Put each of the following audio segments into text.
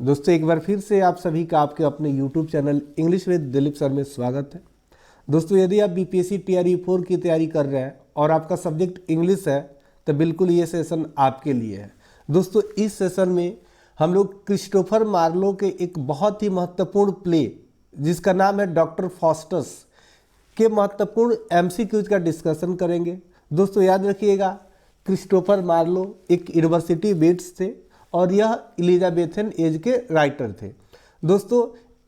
दोस्तों एक बार फिर से आप सभी का आपके अपने YouTube channel English with Dilip sir में स्वागत है। दोस्तों यदि आप बीपीएससी टीआरई 4 की तैयारी कर रहे हैं और आपका सब्जेक्ट इंग्लिश है तो बिल्कुल ये सेशन आपके लिए है। दोस्तों इस सेशन में हम लोग क्रिस्टोफर मार्लो के एक बहुत ही महत्वपूर्ण प्ले जिसका नाम है डॉक्टर फॉस्टस के महत्वपूर्ण एमसीक्यूज का डिस्कशन करेंगे। दोस्तों याद रखिएगा, क्रिस्टोफर मार्लो एक यूनिवर्सिटी वेट्स थे और यह एलिजाबेथन एज के राइटर थे। दोस्तों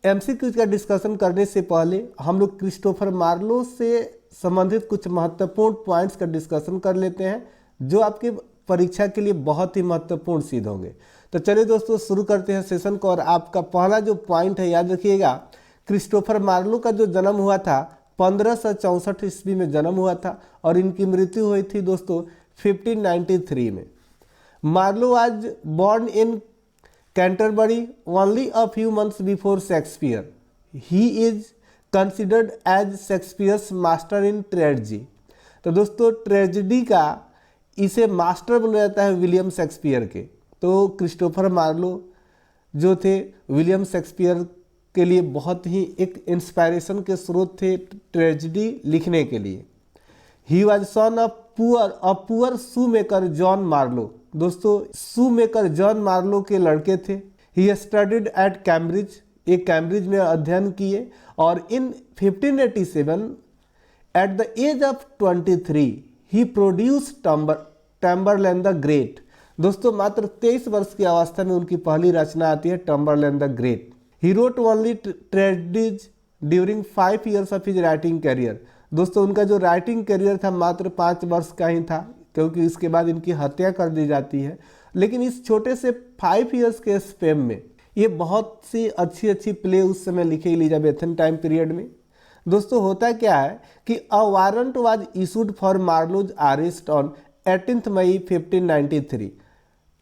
एमसीक्यूज का डिस्कशन करने से पहले हम लोग क्रिस्टोफर मार्लो से संबंधित कुछ महत्वपूर्ण पॉइंट्स का डिस्कशन कर लेते हैं जो आपके परीक्षा के लिए बहुत ही महत्वपूर्ण सिद्ध होंगे। तो चलिए दोस्तों शुरू करते हैं सेशन को। और आपका पहला जो पॉइंट है, याद रखिएगा, क्रिस्टोफर मार्लो का जो जन्म हुआ था 1564 ईस्वी में जन्म हुआ था और इनकी मृत्यु हुई थी दोस्तों 1593 में। Marlowe was born in Canterbury only a few months before Shakespeare. He is considered as Shakespeare's master in tragedy. तो दोस्तों ट्रेजेडी का इसे मास्टर बोला जाता है विलियम शेक्सपियर के। तो क्रिस्टोफर मार्लो जो थे विलियम शेक्सपियर के लिए बहुत ही एक इंस्पायरेशन के स्रोत थे ट्रेजेडी लिखने के लिए। He was son of poor shoemaker John Marlowe. दोस्तों शू मेकर जॉन मार्लो के लड़के थे। ही स्टडीड एट कैम्ब्रिज, एक कैम्ब्रिज में अध्ययन किए और in 1587 at the age of 23 he produce Tamburlaine the great. दोस्तों मात्र 23 वर्ष की अवस्था में उनकी पहली रचना आती है Tamburlaine the great. He wrote only tragedies during 5 years of his writing career. दोस्तों उनका जो राइटिंग करियर था मात्र 5 वर्ष का ही था, क्योंकि इसके बाद इनकी हत्या कर दी जाती है। लेकिन इस छोटे से 5 years के स्पेम में ये बहुत सी अच्छी प्ले उस समय लिखे एलिजाबेथन टाइम पीरियड में। दोस्तों होता क्या है कि a warrant was issued for Marlowe's arrest on 18 मई 1593।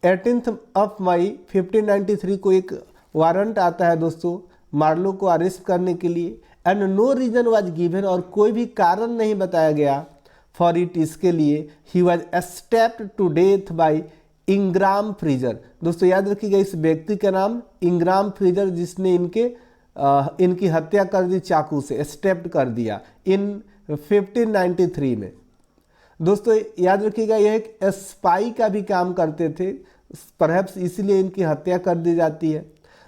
18 मई 1593 को एक वारंट आता है दोस्तों मार्लो को अरेस्ट करने के लिए। And no reason was given, और कोई भी कारण नहीं बताया गया फॉर इट, इसके लिए। He was stabbed to death by Ingram Frizer. दोस्तों याद रखिएगा इस व्यक्ति का नाम इंग्राम फ्रीजर, जिसने इनकी हत्या कर दी चाकू से, स्टेप्ड कर दिया इन 1593 में। दोस्तों याद रखिएगा यह एक स्पाई का भी काम करते थे, परहैप्स इसीलिए इनकी हत्या कर दी जाती है।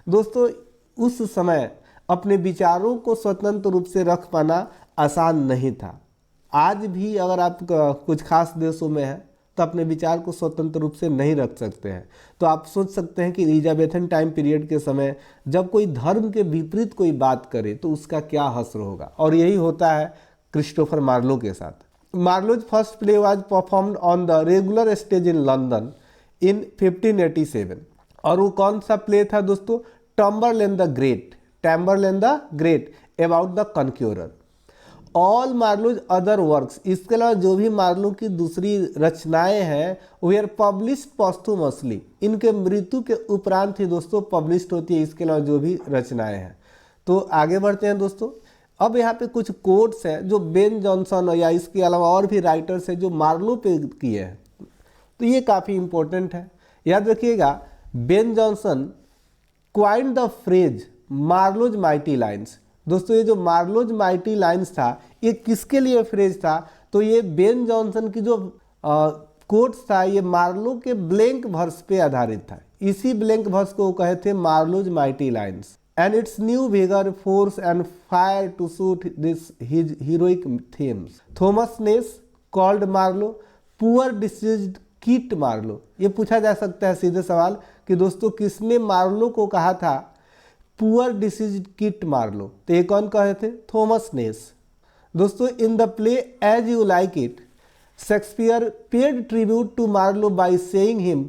दोस्तों उस समय अपने विचारों को स्वतंत्र रूप से रख पाना आसान नहीं था। आज भी अगर आप कुछ खास देशों में हैं तो अपने विचार को स्वतंत्र रूप से नहीं रख सकते हैं। तो आप सोच सकते हैं कि एलिजाबेथन टाइम पीरियड के समय जब कोई धर्म के विपरीत कोई बात करे तो उसका क्या हश्र होगा, और यही होता है क्रिस्टोफर मार्लो के साथ। Marlowe's first play was performed on the regular stage in London in 1587। और वो कौन सा प्ले था दोस्तों? Tamburlaine the great about the conqueror. All Marlowe's other works, इसके अलावा जो भी मार्लो की दूसरी रचनाएं हैं वे आर पब्लिश्ड पोस्टुमसली, इनके मृत्यु के उपरांत ही दोस्तों पब्लिश्ड होती है इसके अलावा जो भी रचनाएं हैं। तो आगे बढ़ते हैं दोस्तों। अब यहाँ पे कुछ कोट्स हैं जो बेन जॉनसन या इसके अलावा और भी राइटर्स हैं जो मार्लो पे किए हैं, तो ये काफ़ी इंपॉर्टेंट है। याद रखिएगा Ben Jonson coined the phrase Marlowe's mighty lines. दोस्तों ये जो मार्लोज माइटी लाइन्स था ये किसके लिए फ्रेज था? तो ये बेन जॉनसन की जो कोट्स था ये मार्लो के ब्लैंक वर्स पे आधारित था। इसी ब्लैंक वर्स को कहे थे Marlowe's mighty lines. And its new vigour force and fire to suit this his heroic themes. Thomas Nashe called Marlowe poor deceased Kit Marlowe. ये पूछा जा सकता है सीधे सवाल कि दोस्तों किसने मार्लो को कहा था पुअर डिसीज्ड किट मार्लो? तो ये कौन कहे थे? Thomas Nashe. दोस्तों in the play As You Like It Shakespeare paid tribute to Marlowe by saying him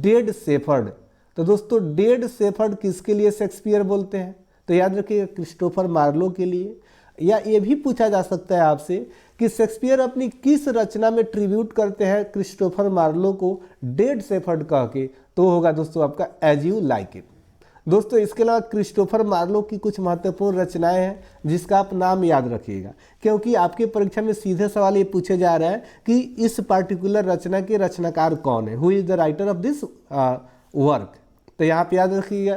dead shepherd. तो दोस्तों डेड शेफर्ड किसके लिए शेक्सपियर बोलते हैं? तो याद रखिएगा क्रिस्टोफर मार्लो के लिए। या ये भी पूछा जा सकता है आपसे कि शेक्सपियर अपनी किस रचना में ट्रिब्यूट करते हैं क्रिस्टोफर मार्लो को डेड शेफर्ड कह के? तो होगा दोस्तों आपका एज यू लाइक इट। दोस्तों इसके अलावा क्रिस्टोफर मार्लो की कुछ महत्वपूर्ण रचनाएं हैं जिसका आप नाम याद रखिएगा, क्योंकि आपके परीक्षा में सीधे सवाल ये पूछे जा रहा है कि इस पार्टिकुलर रचना के रचनाकार कौन है, who is the writer of this work. तो यहाँ पे याद रखिएगा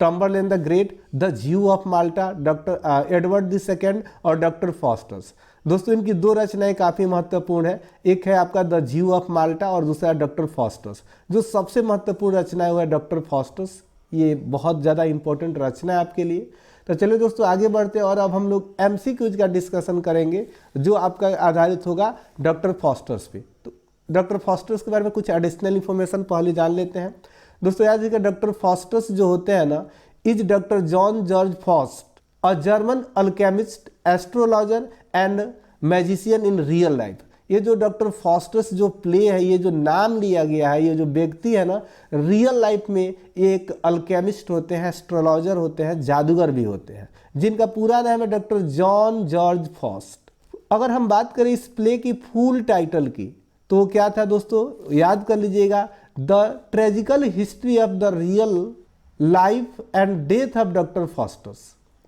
टम्बरलेन द ग्रेट, द ज्यू of Malta, doctor Edward the second और डॉक्टर फॉस्टर्स। दोस्तों इनकी दो रचनाएं काफ़ी महत्वपूर्ण है, एक है आपका द ज्यू ऑफ माल्टा और दूसरा है डॉक्टर फॉस्टर्स। जो सबसे महत्वपूर्ण रचना है वो है डॉक्टर फॉस्टर्स, ये बहुत ज़्यादा इंपॉर्टेंट रचना है आपके लिए। तो चलिए दोस्तों आगे बढ़ते हैं और अब हम लोग MCQs का डिस्कशन करेंगे जो आपका आधारित होगा डॉक्टर फॉस्टर्स पे। तो डॉक्टर फॉस्टर्स के बारे में कुछ एडिशनल इन्फॉर्मेशन पहले जान लेते हैं। दोस्तों याद रखिएगा डॉक्टर फॉस्टर्स जो होते हैं ना, is doctor John George Faust, a German alchemist, astrologer and magician in real life. ये जो डॉक्टर फॉस्टर्स जो प्ले है, ये जो नाम लिया गया है, ये जो व्यक्ति है ना, रियल लाइफ में ये एक अल्केमिस्ट होते हैं, एस्ट्रोलॉजर होते हैं, जादूगर भी होते हैं, जिनका पूरा नाम है डॉक्टर जॉन जॉर्ज फॉस्ट। अगर हम बात करें इस प्ले की फुल टाइटल की तो वो क्या था दोस्तों, याद कर लीजिएगा, the tragical history of the real life and death of doctor Faustus.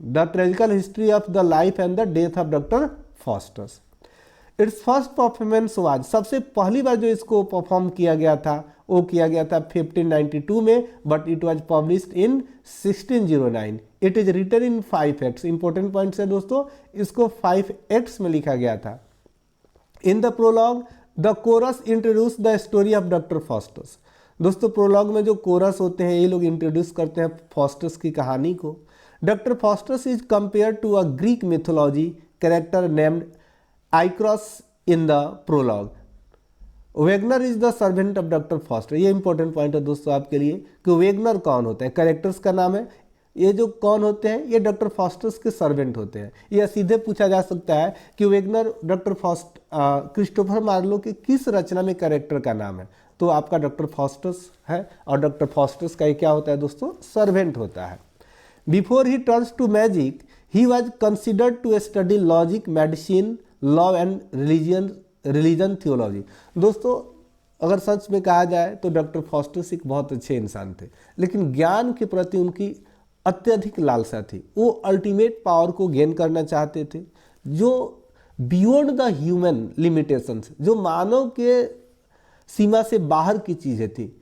The tragical history of the life and the death of doctor Faustus. Its first performance was, सबसे पहली बार जो इसको परफॉर्म किया गया था वो किया गया था 1592 में, but it was published in 1609। It is written in 5 acts. Important points है दोस्तों, इसको 5 एक्ट्स में लिखा गया था। In the prologue the chorus introduce the story of doctor Faustus. दोस्तों प्रोलॉग में जो कोरस होते हैं ये लोग इंट्रोड्यूस करते हैं फॉस्टर्स की कहानी को। Doctor Faustus is compare to a Greek mythology character named Icarus in the prologue. Wagner is the servant of doctor Faustus. ये इंपॉर्टेंट पॉइंट है दोस्तों आपके लिए कि वेगनर कौन होते हैं, कैरेक्टर्स का नाम है। ये जो कौन होते हैं, ये डॉक्टर फॉस्टर्स के सर्वेंट होते हैं। ये सीधे पूछा जा सकता है कि वेगनर डॉक्टर क्रिस्टोफर मार्लो के किस रचना में कैरेक्टर का नाम है, तो आपका डॉक्टर फॉस्टर्स है और डॉक्टर फॉस्टर्स का ये क्या होता है दोस्तों, सर्वेंट होता है। Before he turns to magic he was considered to study logic, medicine, law and religion theology. दोस्तों अगर सच में कहा जाए तो डॉक्टर फॉस्टर्स एक बहुत अच्छे इंसान थे, लेकिन ज्ञान के प्रति उनकी अत्यधिक लालसा थी। वो अल्टीमेट पावर को गेन करना चाहते थे, जो बियॉन्ड द ह्यूमन लिमिटेशंस, जो मानव के सीमा से बाहर की चीज़ें थी,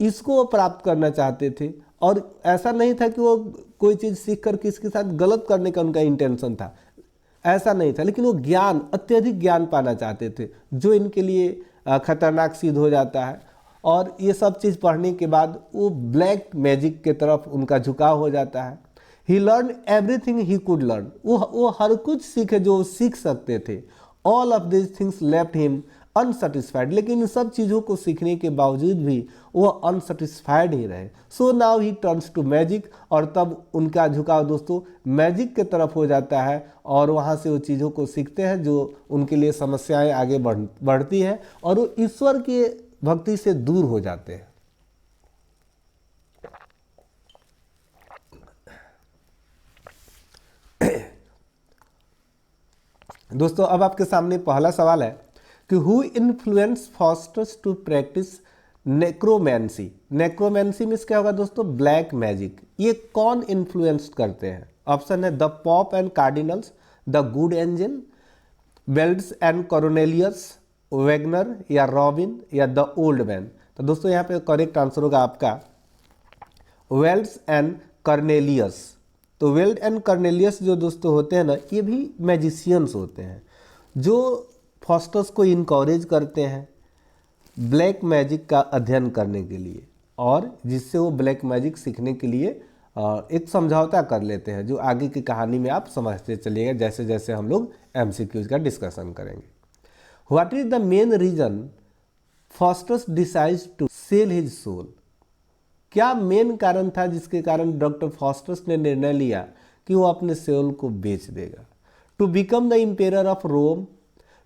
इसको वो प्राप्त करना चाहते थे। और ऐसा नहीं था कि वो कोई चीज़ सीख कर किसके साथ गलत करने का उनका इंटेंशन था, ऐसा नहीं था, लेकिन वो ज्ञान, अत्यधिक ज्ञान पाना चाहते थे जो इनके लिए खतरनाक सिद्ध हो जाता है। और ये सब चीज़ पढ़ने के बाद वो ब्लैक मैजिक के तरफ उनका झुकाव हो जाता है। He learn everything he could learn, वो हर कुछ सीखे जो सीख सकते थे। All of this things left him unsatisfied, लेकिन इन सब चीज़ों को सीखने के बावजूद भी वो अनसेटिस्फाइड ही रहे। So now he turns to magic, और तब उनका झुकाव दोस्तों मैजिक के तरफ हो जाता है और वहाँ से वो चीज़ों को सीखते हैं जो उनके लिए समस्याएं आगे बढ़ती हैं और वो ईश्वर के भक्ति से दूर हो जाते हैं। दोस्तों अब आपके सामने पहला सवाल है कि who influence Faustus to practise necromancy. Necromancy means क्या होगा दोस्तों, ब्लैक मैजिक। ये कौन इन्फ्लुएंस करते हैं? ऑप्शन है the pope and cardinals, the good angel, Valdes and Cornelius, Wagner या रॉबिन या द ओल्ड मैन। तो दोस्तों यहाँ पे करेक्ट आंसर होगा आपका वेल्ड्स एंड कॉर्नेलियस। तो वेल्ड एंड कॉर्नेलियस जो दोस्तों होते हैं ना, ये भी मैजिशियंस होते हैं जो फॉस्टर्स को इनकरेज करते हैं ब्लैक मैजिक का अध्ययन करने के लिए, और जिससे वो ब्लैक मैजिक सीखने के लिए एक समझौता कर लेते हैं, जो आगे की कहानी में आप समझते चलिएगा जैसे जैसे हम लोग MCQs का डिस्कशन करेंगे। What is the main reason Faustus decides to sell his soul. क्या मेन कारण था जिसके कारण डॉक्टर फॉस्टर्स ने निर्णय लिया कि वो अपने सोल को बेच देगा? To become the emperor of Rome,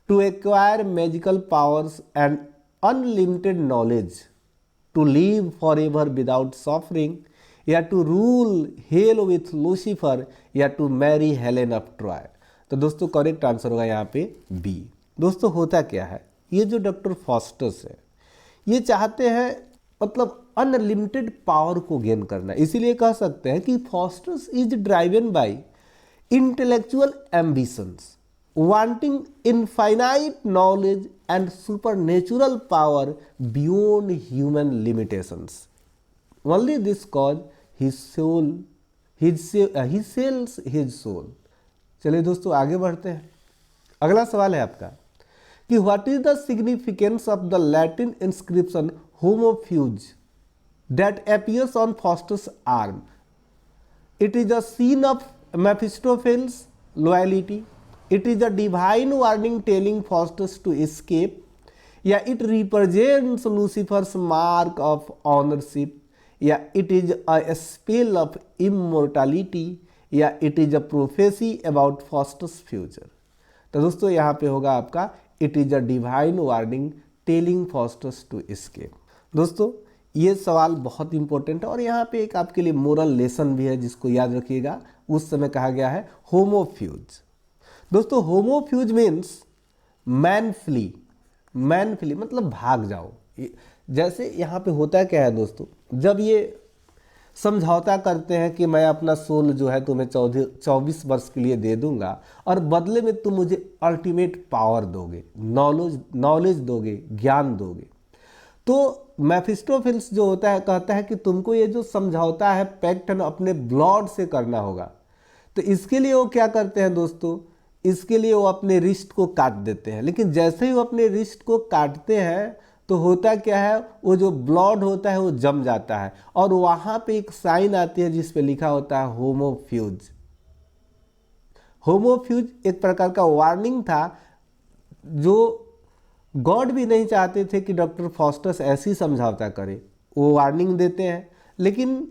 to acquire magical powers and unlimited knowledge, to live for ever without suffering, या to rule hell with Lucifer, या to marry Helen of Troy. तो दोस्तों करेक्ट आंसर होगा यहाँ पे B. दोस्तों होता क्या है, ये जो डॉक्टर फॉस्टर्स है ये चाहते हैं मतलब अनलिमिटेड पावर को गेन करना, इसीलिए कह सकते हैं कि Faustus is driven by intellectual ambitions, wanting infinite knowledge and supernatural power beyond human limitations। Only this cause his soul he sells his soul. चलिए दोस्तों आगे बढ़ते हैं। अगला सवाल है आपका कि what is the significance of the Latin inscription homo fuge that appears on Faustus arm? It is a sign of Mephistopheles loyalty, it is a divine warning telling Faustus to escape, या it represents Lucifer's mark of ownership, या it is a spell of immortality, या it is a prophecy about Faustus future? तो दोस्तों यहाँ पे होगा आपका it is a divine warning telling Faustus to escape. दोस्तों ये सवाल बहुत इंपॉर्टेंट है और यहाँ पे एक आपके लिए मोरल लेसन भी है जिसको याद रखिएगा। उस समय कहा गया है होमोफ्यूज। दोस्तों homo fuge means man flee, man flee मतलब भाग जाओ। जैसे यहाँ पे होता क्या है दोस्तों, जब ये समझौता करते हैं कि मैं अपना सोल जो है तुम्हें 24 वर्ष के लिए दे दूंगा और बदले में तुम मुझे अल्टीमेट पावर दोगे, नॉलेज दोगे, ज्ञान दोगे। तो मेफिस्टोफेल्स जो होता है कहता है कि तुमको ये जो समझौता है, पैक्ट है ना, अपने ब्लड से करना होगा। तो इसके लिए वो क्या करते हैं दोस्तों, इसके लिए वो अपने रिस्ट को काट देते हैं। लेकिन जैसे ही वो अपने रिस्ट को काटते हैं तो होता क्या है, वो जो ब्लड होता है वो जम जाता है और वहाँ पे एक साइन आती है जिस पे लिखा होता है होमोफ्यूज। होमोफ्यूज एक प्रकार का वार्निंग था जो गॉड भी नहीं चाहते थे कि डॉक्टर फॉस्टस ऐसी समझौता करे। वो वार्निंग देते हैं लेकिन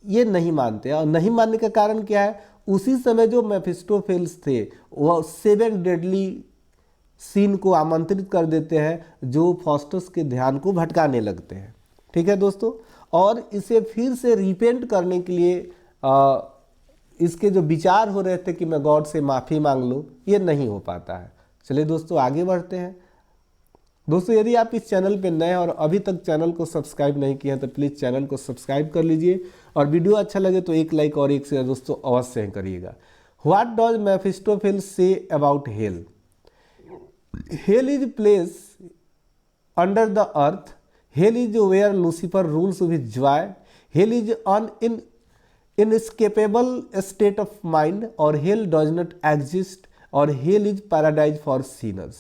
ये नहीं मानते, और नहीं मानने का कारण क्या है, उसी समय जो मेफिस्टोफेल्स थे वह 7 डेडली सीन को आमंत्रित कर देते हैं जो फॉस्टस के ध्यान को भटकाने लगते हैं। ठीक है दोस्तों, और इसे फिर से रिपेंट करने के लिए इसके जो विचार हो रहे थे कि मैं गॉड से माफ़ी मांग लूँ, ये नहीं हो पाता है। चलिए दोस्तों आगे बढ़ते हैं। दोस्तों यदि आप इस चैनल पे नए हैं और अभी तक चैनल को सब्सक्राइब नहीं किया तो प्लीज़ चैनल को सब्सक्राइब कर लीजिए और वीडियो अच्छा लगे तो एक लाइक और एक शेयर दोस्तों अवश्य करिएगा। What does Mephistopheles say about hell? Hell is place under the earth. Hell is where Lucifer rules with joy. Hell is an inescapable state of mind, और hell does not exist, और hell is paradise for sinners.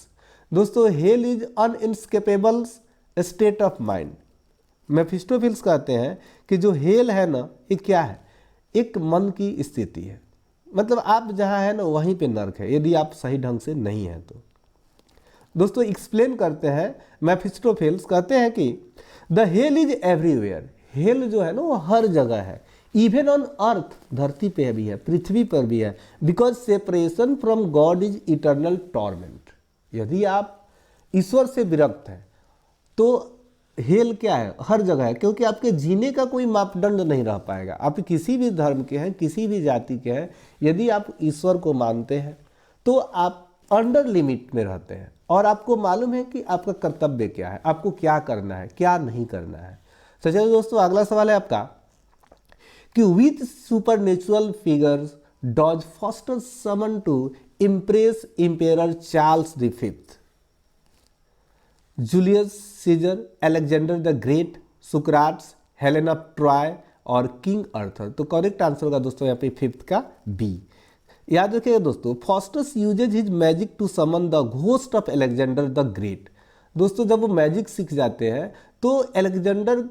दोस्तों hell is an inescapable state of mind. मेफिस्टोफेल्स कहते हैं कि जो hello है ना, ये क्या है, एक मन की स्थिति है। मतलब आप जहाँ है ना वहीं पे नर्क है यदि आप सही ढंग से नहीं हैं तो। दोस्तों एक्सप्लेन करते हैं, मेफिस्टोफेल्स कहते हैं कि the hell is everywhere. Hello जो है ना वो हर जगह है, इवन ऑन अर्थ, धरती पे भी है, पृथ्वी पर भी है। Because separation from God is eternal torment. यदि आप ईश्वर से विरक्त हैं तो हेल क्या है, हर जगह है, क्योंकि आपके जीने का कोई मापदंड नहीं रह पाएगा। आप किसी भी धर्म के हैं, किसी भी जाति के हैं, यदि आप ईश्वर को मानते हैं तो आप अंडर लिमिट में रहते हैं और आपको मालूम है कि आपका कर्तव्य क्या है, आपको क्या करना है, क्या नहीं करना है। तो चलिए दोस्तों अगला सवाल है आपका कि with supernatural figures does Faustus summon to impress emperor Charles V, Julius Caesar, Alexander the great, Socrates, Helen of Troy और किंग अर्थर? तो करेक्ट आंसर होगा दोस्तों यहाँ पे 5th का B। याद रखिएगा दोस्तों, Faustus uses his magic to summon the ghost of Alexander the great. दोस्तों जब वो मैजिक सीख जाते हैं तो अलेक्जेंडर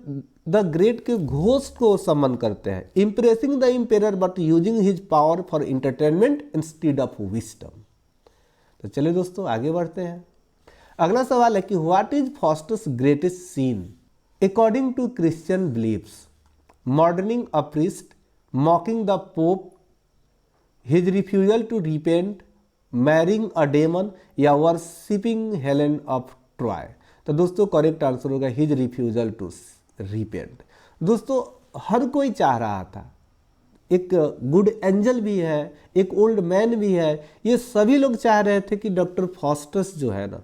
द ग्रेट के घोस्ट को समन करते हैं, impressing the emperor but using his power for entertainment instead of wisdom. तो चलिए दोस्तों आगे बढ़ते हैं। अगला सवाल है कि what is Faustus greatest sin according to Christian beliefs? Murdering a priest, mocking the pope, his refusal to repent, marrying a demon, या वर्शिपिंग हेलेन ऑफ ट्रॉय? तो दोस्तों करेक्ट आंसर होगा हिज रिफ्यूजल टू रिपेंट। दोस्तों हर कोई चाह रहा था, एक गुड एंजल भी है, एक ओल्ड मैन भी है, ये सभी लोग चाह रहे थे कि डॉक्टर फॉस्टस जो है ना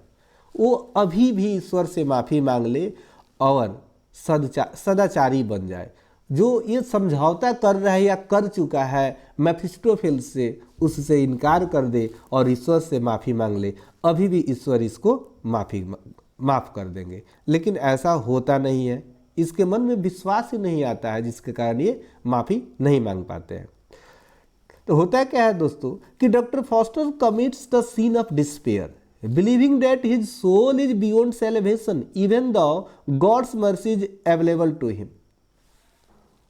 वो अभी भी ईश्वर से माफ़ी मांग ले और सदाचारी बन जाए। जो ये समझौता कर रहा है या कर चुका है मेफिस्टोफेल्स से, उससे इनकार कर दे और ईश्वर से माफ़ी मांग ले, अभी भी ईश्वर इसको माफ़ कर देंगे। लेकिन ऐसा होता नहीं है, इसके मन में विश्वास ही नहीं आता है, जिसके कारण ये माफ़ी नहीं मांग पाते हैं। तो होता क्या है दोस्तों कि doctor Faustus commits the sin of despair, believing that his soul is beyond celebration even the God's mercy is available to him.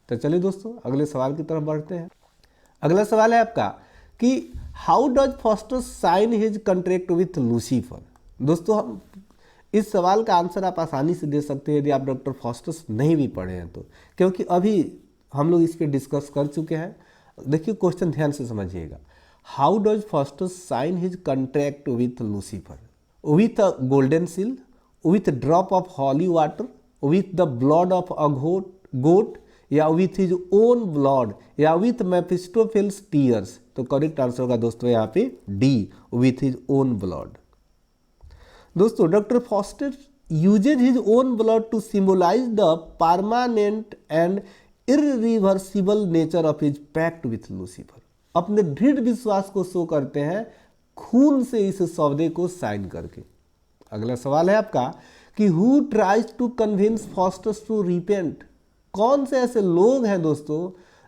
तो चलिए दोस्तों अगले सवाल की तरफ बढ़ते हैं। अगला सवाल है आपका कि how does Faustus sign his contract with Lucifer. दोस्तों हम इस सवाल का आंसर आप आसानी से दे सकते हैं यदि आप डॉक्टर फॉस्टर्स नहीं भी पढ़े हैं तो, क्योंकि अभी हम लोग इस पर डिस्कस कर चुके हैं। देखिए क्वेश्चन ध्यान से समझिएगा। How does Faustus sign his contract with Lucifer? With a golden seal, with drop of holy water, with the blood of a goat, या विथ हिज ओन ब्लड, या विथ मेफिस्टोफेल्स टीयर्स। तो correct answer होगा दोस्तों यहाँ पे D, with his own blood. दोस्तों doctor Faustus uses his own blood to symbolise the permanent and irreversible nature of his pact with Lucifer. अपने दृढ़ विश्वास को शो करते हैं खून से इस सौदे को साइन करके। अगला सवाल है आपका कि who tries to convince Faustus to repent. कौन से ऐसे लोग हैं दोस्तों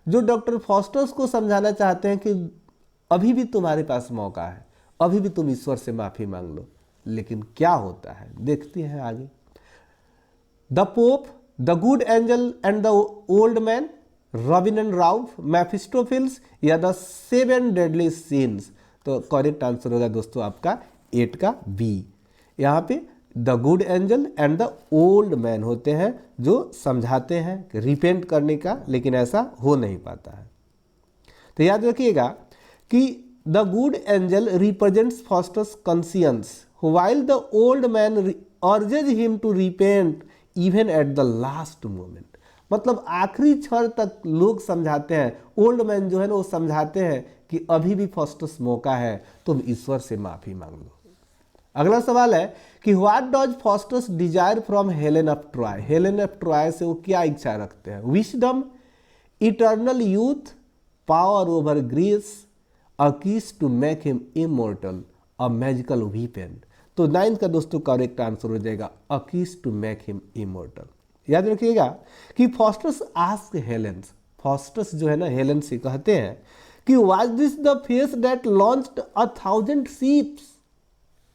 जो डॉक्टर फॉस्टर्स को समझाना चाहते हैं कि अभी भी तुम्हारे पास मौका है, अभी भी तुम ईश्वर से माफी मांग लो। लेकिन क्या होता है देखते हैं आगे। The pope, the good angel and the old man, Robin and Ralph, Mephistopheles, या द 7 डेडली सिंस। तो करेक्ट आंसर होगा दोस्तों आपका 8 का बी। यहाँ पे the good angel and the old man होते हैं जो समझाते हैं कि रिपेंट करने का, लेकिन ऐसा हो नहीं पाता है। तो याद रखिएगा कि the good angel represents fosters conscience while the old man urges him to repent even at the last moment। मतलब आखिरी क्षण तक लोग समझाते हैं, ओल्ड मैन जो है ना वो समझाते हैं कि अभी भी फॉस्टर्स मौका है, तुम ईश्वर से माफी मांग लो। अगला सवाल है कि what does Faustus desire from Helen of Troy. Helen of Troy से वो क्या इच्छा रखते हैं? Wisdom, eternal youth, power over grace, a kiss to make him immortal, a magical weapon. तो 9 का दोस्तों करेक्ट आंसर हो जाएगा अ kiss to make him immortal. याद रखिएगा कि फॉस्टर्स आस्क हेलेन, फॉस्टर्स जो है ना हेलेन से कहते हैं कि was this the face that launched 1,000 ships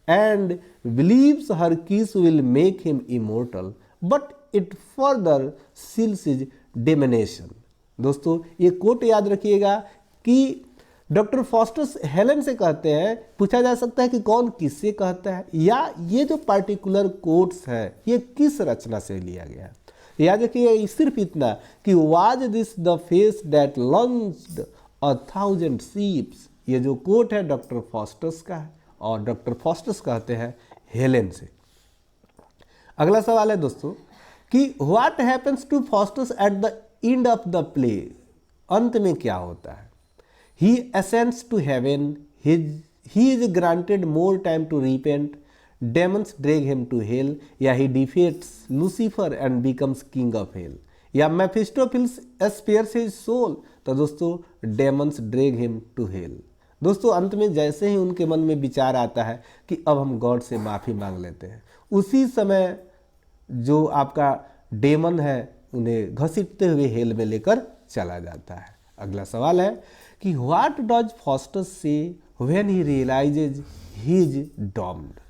and believes her kiss will make him immortal but it further seals his damnation. दोस्तों ये कोट याद रखिएगा कि डॉक्टर फॉस्टर्स हेलेन से कहते हैं। पूछा जा सकता है कि कौन किससे कहता है, या ये जो पार्टिकुलर कोट्स है ये किस रचना से लिया गया है। याद रखिए सिर्फ इतना कि was this the face that launched 1,000 ships, ये जो कोट है डॉक्टर फॉस्टर्स का है और डॉक्टर फॉस्टर्स कहते हैं हेलेन से। अगला सवाल है दोस्तों कि what happens to Faustus at the end of the play. अंत में क्या होता है? He ascends to heaven, he is granted more time to repent, demons drag him to hell, या he defeats Lucifer and becomes king of hell, या Mephistopheles spares his soul। तो दोस्तों demons drag him to hell। दोस्तों अंत में जैसे ही उनके मन में विचार आता है कि अब हम गॉड से माफ़ी मांग लेते हैं, उसी समय जो आपका डेमन है उन्हें घसीटते हुए हेल में लेकर चला जाता है। अगला सवाल है कि what does Faustus say when he realises he is doomed.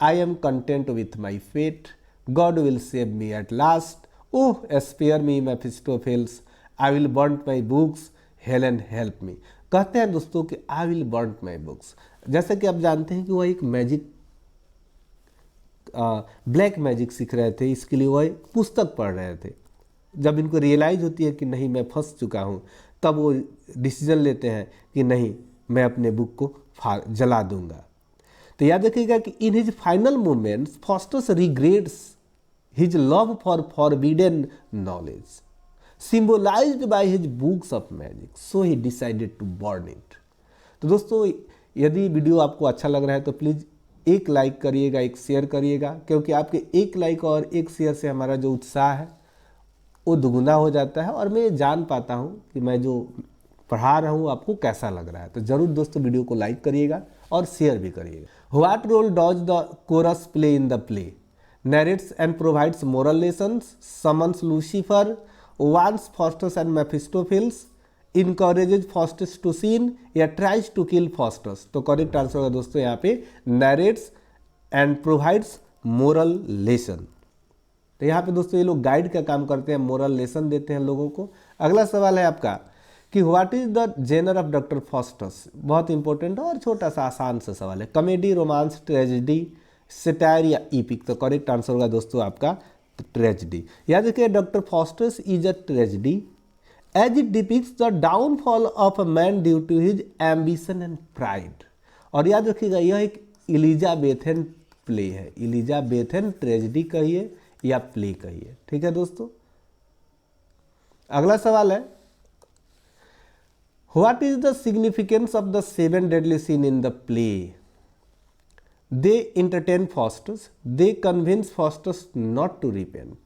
I am content with my fate, God will save me at last, oh spare me Mephistopheles, I will burn my books, Helen help me. कहते हैं दोस्तों कि I will burn my books. जैसे कि आप जानते हैं कि वह एक मैजिक ब्लैक मैजिक सीख रहे थे, इसके लिए वह पुस्तक पढ़ रहे थे। जब इनको रियलाइज होती है कि नहीं मैं फंस चुका हूँ, तब वो डिसीजन लेते हैं कि नहीं मैं अपने बुक को जला दूंगा। तो याद रखिएगा कि in his final moments fosters regrets his love for forbidden knowledge symbolised by his books of magic, so he decided to burn it. तो दोस्तों यदि वीडियो आपको अच्छा लग रहा है तो प्लीज़ एक लाइक करिएगा, एक शेयर करिएगा, क्योंकि आपके एक लाइक और एक शेयर से हमारा जो उत्साह है वो दुगुना हो जाता है और मैं जान पाता हूँ कि मैं जो पढ़ा रहा हूँ आपको कैसा लग रहा है। तो जरूर दोस्तों वीडियो को लाइक करिएगा और शेयर भी करिएगा। What role does the chorus play in the play? narrates and provides moral lessons, summons Lucifer, warns Faustus and Mephistopheles, encourages Faustus to sin या tries to kill Faustus। तो correct answer होगा दोस्तों यहाँ पे narrates and provides moral lesson। तो यहाँ पे दोस्तों ये लोग गाइड का काम करते हैं, मोरल लेसन देते हैं लोगों को। अगला सवाल है आपका कि what is the genre of doctor Faustus. बहुत इंपॉर्टेंट और छोटा सा आसान सा सवाल है। कॉमेडी, रोमांस, ट्रेजेडी, सटायर या इपिक। तो करेक्ट आंसर होगा दोस्तों आपका ट्रेजेडी। याद रखिए doctor Faustus is a tragedy as it depicts the downfall of a man due to his ambition and pride. और याद रखिएगा यह एक एलिजाबेथन प्ले है। एलिजाबेथन ट्रेजेडी कहिए या प्ले कहिए, ठीक है दोस्तों। अगला सवाल है what is the significance of the 7 deadly sin in the play. They entertain Faustus, they convince Faustus not to repent,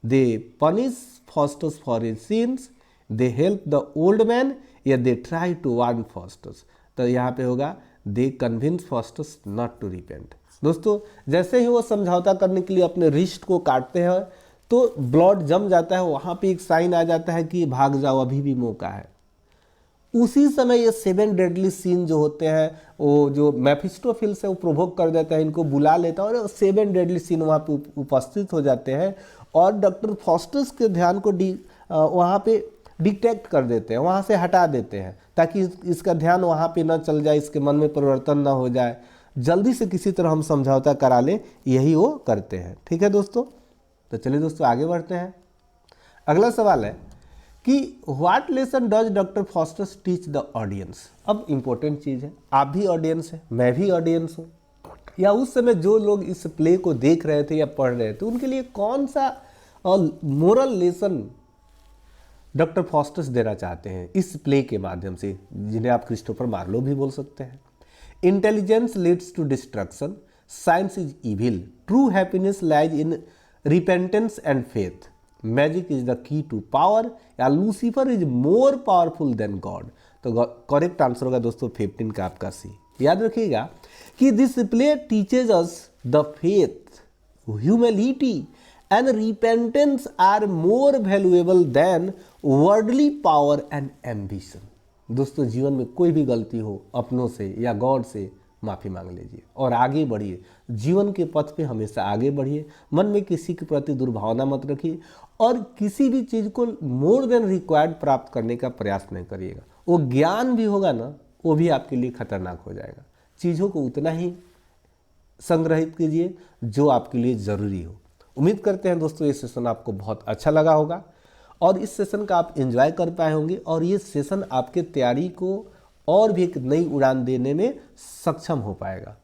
they punish Faustus for his sins, they help the old man या they try to warn Faustus. तो यहाँ पे होगा they convince Faustus not to repent. दोस्तों जैसे ही वो समझौता करने के लिए अपने रिस्ट को काटते हैं तो ब्लड जम जाता है, वहाँ पे एक साइन आ जाता है कि भाग जाओ अभी भी मौका है। उसी समय ये 7 डेडली सीन जो होते हैं वो जो मेफिस्टोफेल्स है वो प्रोवोक कर देता है, इनको बुला लेता है और 7 डेडली सीन वहाँ पे उपस्थित हो जाते हैं और डॉक्टर फॉस्टस के ध्यान को वहाँ पे डिटेक्ट कर देते हैं, वहाँ से हटा देते हैं ताकि इसका ध्यान वहाँ पे ना चल जाए, इसके मन में परिवर्तन ना हो जाए, जल्दी से किसी तरह हम समझौता करा लें, यही वो करते हैं। ठीक है दोस्तों, तो चलिए दोस्तों आगे बढ़ते हैं। अगला सवाल है कि what lesson does doctor Faustus teach the audience. अब इंपॉर्टेंट चीज़ है, आप भी ऑडियंस है, मैं भी ऑडियंस हूँ, या उस समय जो लोग इस प्ले को देख रहे थे या पढ़ रहे थे उनके लिए कौन सा मोरल लेसन डॉक्टर फॉस्टस देना चाहते हैं इस प्ले के माध्यम से, जिन्हें आप क्रिस्टोफर मार्लो भी बोल सकते हैं। Intelligence leads to destruction. Science is evil. True happiness lies in repentance and faith. Magic is the key to power. या Lucifer is more powerful than God. तो करेक्ट आंसर होगा दोस्तों 15 का आपका सी। याद रखिएगा कि this play teaches us the faith, humility and repentance are more valuable than worldly power and ambition. दोस्तों जीवन में कोई भी गलती हो अपनों से या गॉड से माफ़ी मांग लीजिए और आगे बढ़िए, जीवन के पथ पे हमेशा आगे बढ़िए, मन में किसी के प्रति दुर्भावना मत रखिए और किसी भी चीज़ को मोर देन रिक्वायर्ड प्राप्त करने का प्रयास नहीं करिएगा। वो ज्ञान भी होगा ना, वो भी आपके लिए खतरनाक हो जाएगा। चीज़ों को उतना ही संग्रहित कीजिए जो आपके लिए ज़रूरी हो। उम्मीद करते हैं दोस्तों ये सेशन आपको बहुत अच्छा लगा होगा और इस सेशन का आप एंजॉय कर पाए होंगे और ये सेशन आपके तैयारी को और भी एक नई उड़ान देने में सक्षम हो पाएगा।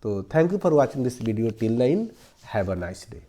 तो thank you for watching this video till the end. Have a nice day.